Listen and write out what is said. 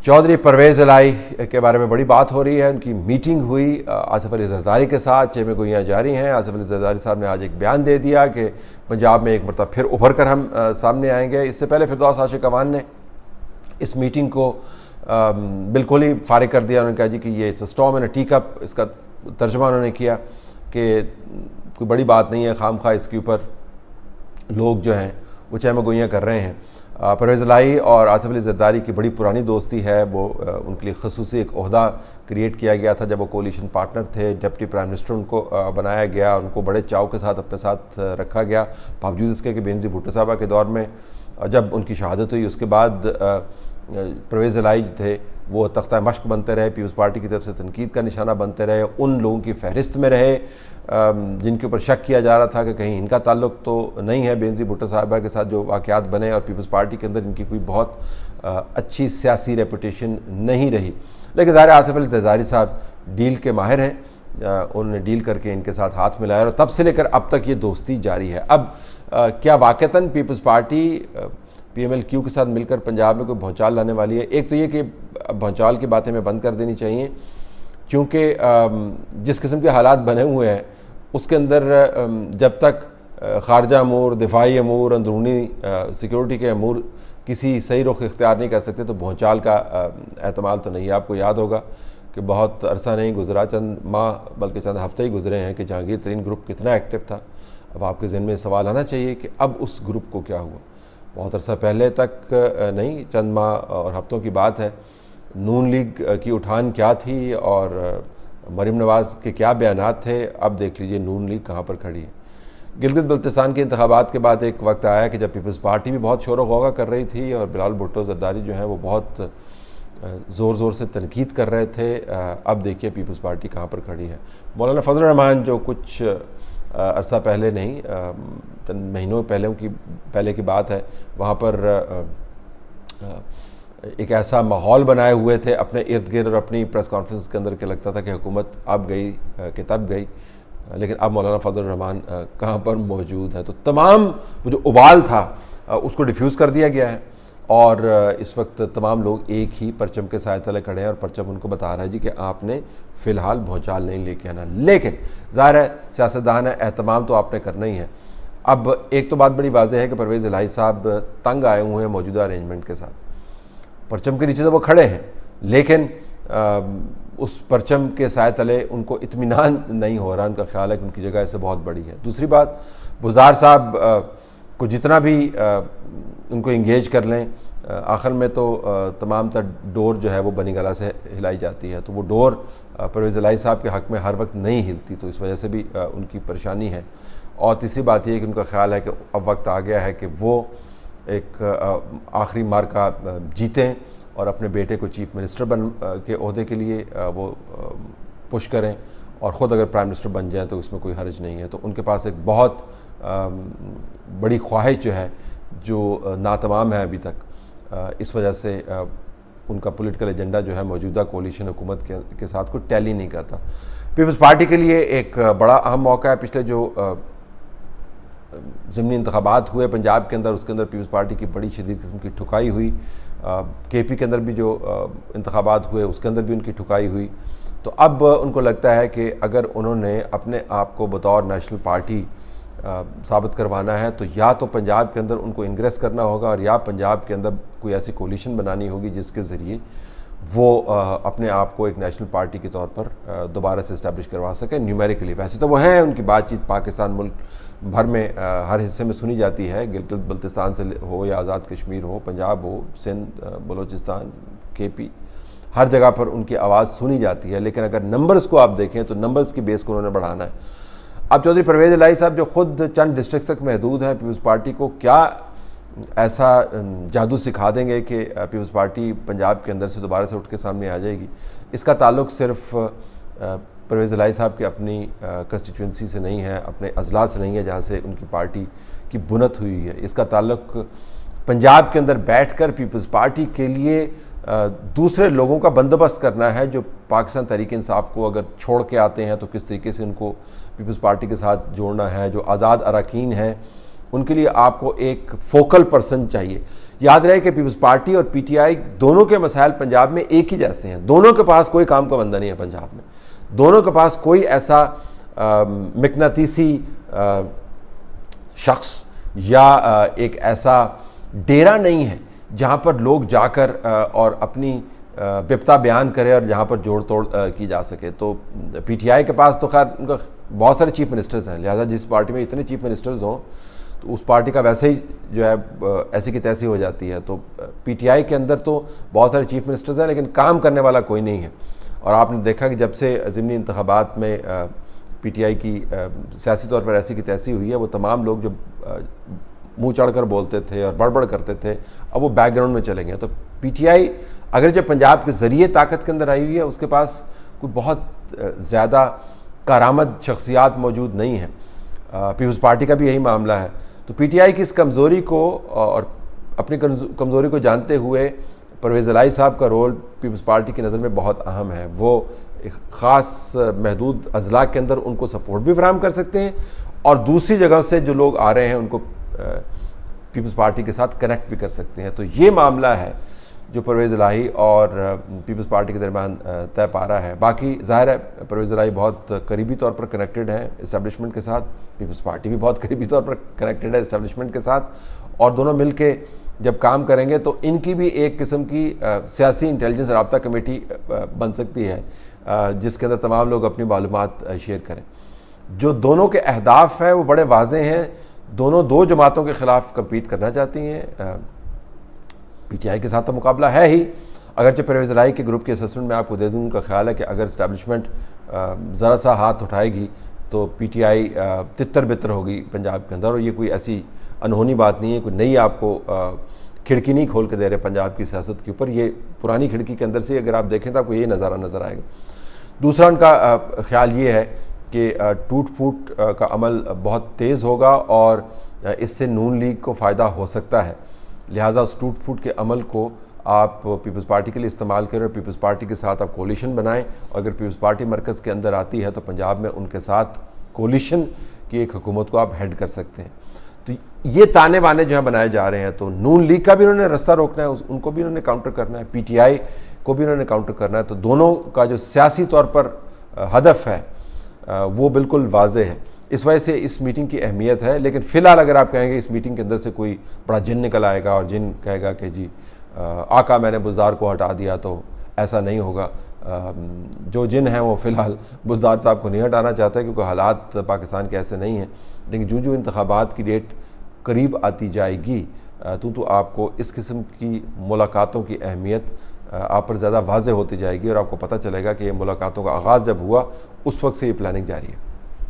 चौधरी परवेज़ इलाही के बारे में बड़ी बात हो रही है। उनकी मीटिंग हुई आसिफ अली जरदारी के साथ, चेमे गोइयाँ जारी हैं। आसिफ अली जरदारी साहब ने आज एक बयान दे दिया कि पंजाब में एक मरतबा फिर उभर कर हम सामने आएंगे। इससे पहले फिरदौस आशिक अवान ने इस मीटिंग को बिल्कुल ही फारिग कर दिया। उन्होंने कहा जी कि ये it's storm in a tea cup, इसका तर्जुमा उन्होंने किया कि कोई बड़ी बात नहीं है, खामखा इसके ऊपर लोग जो हैं वो चेमे गोइयाँ कर रहे हैं। परवेज़ इलाही और आसिफ अली जरदारी की बड़ी पुरानी दोस्ती है। वो उनके लिए खसूसी एक ओहदा क्रिएट किया गया था जब वो कोलिशन पार्टनर थे। डिप्टी प्राइम मिनिस्टर उनको बनाया गया, उनको बड़े चाव के साथ अपने साथ रखा गया, बावजूद इसके कि बेनज़ीर भुट्टो साहबा के दौर में जब उनकी शहादत हुई उसके बाद परवेज़ इलाही थे वो तख्ता मश्क बनते रहे, पीपल्स पार्टी की तरफ से तनकीद का निशाना बनते रहे, उन लोगों की फहरिस्त में रहे जिनके ऊपर शक किया जा रहा था कि कहीं इनका ताल्लुक तो नहीं है बेनज़ीर भुट्टो साहबा के साथ जो वाक़यात बने, और पीपल्स पार्टी के अंदर इनकी कोई बहुत अच्छी सियासी रेपुटेशन नहीं रही। लेकिन ज़ाहिर आसिफ अली जरदारी साहब डील के माहिर हैं, उन्होंने डील करके इनके साथ हाथ मिलाया और तब से लेकर अब तक ये दोस्ती जारी है। अब क्या वाक़तन पीपल्स पार्टी PMLQ के साथ मिलकर पंजाब में कोई भौचाल लाने वाली है? एक तो ये कि भौचाल की बातें में बंद कर देनी चाहिए, क्योंकि जिस किस्म के हालात बने हुए हैं उसके अंदर जब तक ख़ारजा अमूर, दिफाई अमूर, अंदरूनी सिक्योरिटी के अमूर किसी सही रुख इख्तियार नहीं कर सकते तो भौचाल का एहतमाल तो नहीं है। आपको याद होगा कि बहुत अरसा नहीं गुजरा, चंद माह बल्कि चंद हफ्ते ही गुजरे हैं कि जहांगीर तरीन ग्रुप कितना एक्टिव था। अब आपके ज़हन में सवाल आना चाहिए कि अब उस ग्रुप को क्या हुआ। बहुत अरसा पहले तक नहीं, चंद माह और हफ्तों की बात है, नून लीग की उठान क्या थी और मरीम नवाज़ के क्या बयानात थे। अब देख लीजिए नून लीग कहाँ पर खड़ी है। गिलगित बल्तिस्तान के इंतखाबात के बाद एक वक्त आया कि जब पीपल्स पार्टी भी बहुत शोर गौगा कर रही थी और बिलावल भुट्टो जरदारी जो है वो बहुत ज़ोर ज़ोर से तनकीद कर रहे थे। अब देखिए पीपल्स पार्टी कहाँ पर खड़ी है। मौलाना फजल रहमान जो कुछ अरसा पहले नहीं, चंद महीनों पहले की बात है, वहाँ पर एक ऐसा माहौल बनाए हुए थे अपने इर्द गिर्द और अपनी प्रेस कॉन्फ्रेंस के अंदर के लगता था कि हुकूमत अब गई कि तब गई। लेकिन अब मौलाना फजल रहमान कहाँ पर मौजूद है, तो तमाम वो जो उबाल था उसको डिफ्यूज़ कर दिया गया है और इस वक्त तमाम लोग एक ही परचम के साए तले खड़े हैं और परचम उनको बता रहा है जी कि आपने फ़िलहाल भौचाल नहीं लेके आना। लेकिन ज़ाहिर है सियासतदान है, एहतमाम तो आपने करना ही है। अब एक तो बात बड़ी वाज़ेह है कि परवेज़ इलाही साहब तंग आए हुए हैं मौजूदा अरेंजमेंट के साथ। परचम के नीचे तो वो खड़े हैं, लेकिन उस परचम के साए तले उनको इत्मीनान नहीं हो रहा। उनका ख्याल है कि उनकी जगह ऐसे बहुत बड़ी है। दूसरी बात, बुज़दार साहब को जितना भी उनको इंगेज कर लें, आखिर में तो तमाम तर डोर जो है वो बनी गला से हिलाई जाती है, तो वो डोर परवेज़ इलाही साहब के हक़ में हर वक्त नहीं हिलती, तो इस वजह से भी उनकी परेशानी है। और तीसरी बात यह कि उनका ख्याल है कि अब वक्त आ गया है कि वो एक आखिरी मार्का जीतें और अपने बेटे को चीफ मिनिस्टर के ओहदे के लिए वो पुश करें और ख़ुद अगर प्राइम मिनिस्टर बन जाएं तो उसमें कोई हर्ज नहीं है। तो उनके पास एक बहुत बड़ी ख्वाहिश जो है जो नातमाम है अभी तक, इस वजह से उनका पॉलिटिकल एजेंडा जो है मौजूदा कोलिशन हुकूमत के साथ कोई टैली नहीं करता। पीपल्स पार्टी के लिए एक बड़ा अहम मौका है। पिछले जो ज़मीनी इंतखाबात हुए पंजाब के अंदर, उसके अंदर पीपल्स पार्टी की बड़ी शदीद किस्म की ठुकाई हुई। KP के अंदर भी जो इंतखाबात हुए उसके अंदर भी उनकी ठुकाई हुई। तो अब उनको लगता है कि अगर उन्होंने अपने आप को बतौर नेशनल पार्टी साबित करवाना है तो या तो पंजाब के अंदर उनको इंग्रेस करना होगा और या पंजाब के अंदर कोई ऐसी कोलिशन बनानी होगी जिसके ज़रिए वो अपने आप को एक नेशनल पार्टी के तौर पर दोबारा से इस्टेब्लिश करवा सकें न्यूमेरिकली। वैसे तो वो हैं, उनकी बातचीत पाकिस्तान मुल्क भर में हर हिस्से में सुनी जाती है, गिलगित बल्तिस्तान से हो या आज़ाद कश्मीर हो, पंजाब हो, सिंध, बलूचिस्तान, KP, हर जगह पर उनकी आवाज़ सुनी जाती है। लेकिन अगर नंबर्स को आप देखें तो नंबर्स की बेस को उन्होंने बढ़ाना है। अब चौधरी परवेज़ इलाही साहब जो ख़ुद चंद डिस्ट्रिक्ट तक महदूद हैं, पीपल्स पार्टी को क्या ऐसा जादू सिखा देंगे कि पीपल्स पार्टी पंजाब के अंदर से दोबारा से उठ के सामने आ जाएगी? इसका ताल्लुक सिर्फ परवेज़ इलाही साहब की अपनी कंस्टिट्यूंसी से नहीं है, अपने अजला से नहीं है जहाँ से उनकी पार्टी की बुनत हुई है। इसका ताल्लुक पंजाब के अंदर बैठकर पीपल्स पार्टी के लिए दूसरे लोगों का बंदोबस्त करना है जो पाकिस्तान तहरीक इंसाफ को अगर छोड़ के आते हैं तो किस तरीके से उनको पीपल्स पार्टी के साथ जोड़ना है। जो आज़ाद अरकान हैं उनके लिए आपको एक फोकल पर्सन चाहिए। याद रहे कि पीपल्स पार्टी और पीटीआई दोनों के मसाइल पंजाब में एक ही जैसे हैं। दोनों के पास कोई काम का बंदा नहीं है पंजाब में, दोनों के पास कोई ऐसा मकनातीसी शख्स या एक ऐसा डेरा नहीं है जहाँ पर लोग जाकर और अपनी विपता बयान करें और जहाँ पर जोड़ तोड़ की जा सके। तो पीटीआई के पास तो खैर उनका बहुत सारे चीफ मिनिस्टर्स हैं, लिहाजा जिस पार्टी में इतने चीफ मिनिस्टर्स हों तो उस पार्टी का वैसे ही जो है ऐसी की तैसी हो जाती है। तो पीटीआई के अंदर तो बहुत सारे चीफ मिनिस्टर्स हैं लेकिन काम करने वाला कोई नहीं है। और आपने देखा कि जब से ज़िमनी इंतखाबात में पीटीआई की सियासी तौर पर ऐसी की तैसी हुई है, वो तमाम लोग जो मुंह चढ़कर बोलते थे और बड़बड़ करते थे अब वो बैकग्राउंड में चले गए। तो पीटीआई अगर जब पंजाब के ज़रिए ताकत के अंदर आई हुई है, उसके पास कोई बहुत ज़्यादा कारामद शख्सियात मौजूद नहीं है। पीपल्स पार्टी का भी यही मामला है। तो पीटीआई की इस कमज़ोरी को और अपनी कमज़ोरी को जानते हुए परवेज़ इलाही साहब का रोल पीपल्स पार्टी की नज़र में बहुत अहम है। वो एक ख़ास महदूद अजला के अंदर उनको सपोर्ट भी फराहम कर सकते हैं और दूसरी जगह से जो लोग आ रहे हैं उनको पीपल्स पार्टी के साथ कनेक्ट भी कर सकते हैं। तो ये मामला है जो परवेज़ इलाही और पीपल्स पार्टी के दरमियान तय पा रहा है। बाकी ज़ाहिर है परवेज़ इलाही बहुत करीबी तौर पर कनेक्टेड है इस्टेब्लिशमेंट के साथ, पीपल्स पार्टी भी बहुत करीबी तौर पर कनेक्टेड है इस्टेब्लिशमेंट के साथ, और दोनों मिल के जब काम करेंगे तो इनकी भी एक किस्म की सियासी इंटेलिजेंस राब्ता कमेटी बन सकती है जिसके अंदर तमाम लोग अपनी मालूमात शेयर करें। जो दोनों के अहदाफ हैं वो बड़े वाज़ेह हैं, दोनों दो जमातों के ख़िलाफ़ कम्पीट करना चाहती हैं। पीटीआई के साथ तो मुकाबला है ही, अगरचे परवेज़ इलाही के ग्रुप के असेसमेंट में आपको दे दूँ, उनका ख्याल है कि अगर इस्टेब्लिशमेंट ज़रा सा हाथ उठाएगी तो पीटीआई तितर बितर होगी पंजाब के अंदर। और ये कोई ऐसी अनहोनी बात नहीं है, कोई नई आपको खिड़की नहीं खोल के दे रहे पंजाब की सियासत के ऊपर, ये पुरानी खिड़की के अंदर से अगर आप देखें तो आपको ये नज़ारा नज़र आएगा। दूसरा उनका ख्याल ये है कि टूट फूट का अमल बहुत तेज़ होगा और इससे नून लीग को फ़ायदा हो सकता है, लिहाजा उस टूट फूट के अमल को आप पीपल्स पार्टी के लिए इस्तेमाल करें और पीपल्स पार्टी के साथ आप कोलिशन बनाएं। और अगर पीपल्स पार्टी मरकज़ के अंदर आती है तो पंजाब में उनके साथ कोलिशन की एक हुकूमत को आप हेड कर सकते हैं। तो ये ताने बाने जो है बनाए जा रहे हैं, तो नून लीग का भी उन्होंने रास्ता रोकना है, उनको भी उन्होंने काउंटर करना है, पीटीआई को भी उन्होंने काउंटर करना है। तो दोनों का जो सियासी तौर पर हदफ है वो बिल्कुल वाज़ेह है। इस वजह से इस मीटिंग की अहमियत है। लेकिन फ़िलहाल अगर आप कहेंगे इस मीटिंग के अंदर से कोई बड़ा जिन निकल आएगा और जिन कहेगा कि जी आका मैंने बुज़दार को हटा दिया, तो ऐसा नहीं होगा। जो जिन हैं वो फ़िलहाल बुज़दार साहब को नहीं हटाना चाहते क्योंकि हालात पाकिस्तान के ऐसे नहीं हैं। लेकिन जो जो इंतखाबात की डेट करीब आती जाएगी तो आपको इस किस्म की मुलाकातों की अहमियत आप पर ज़्यादा वाज़ेह होती जाएगी और आपको पता चलेगा कि ये मुलाकातों का आगाज़ जब हुआ उस वक्त से ये प्लानिंग जारी है।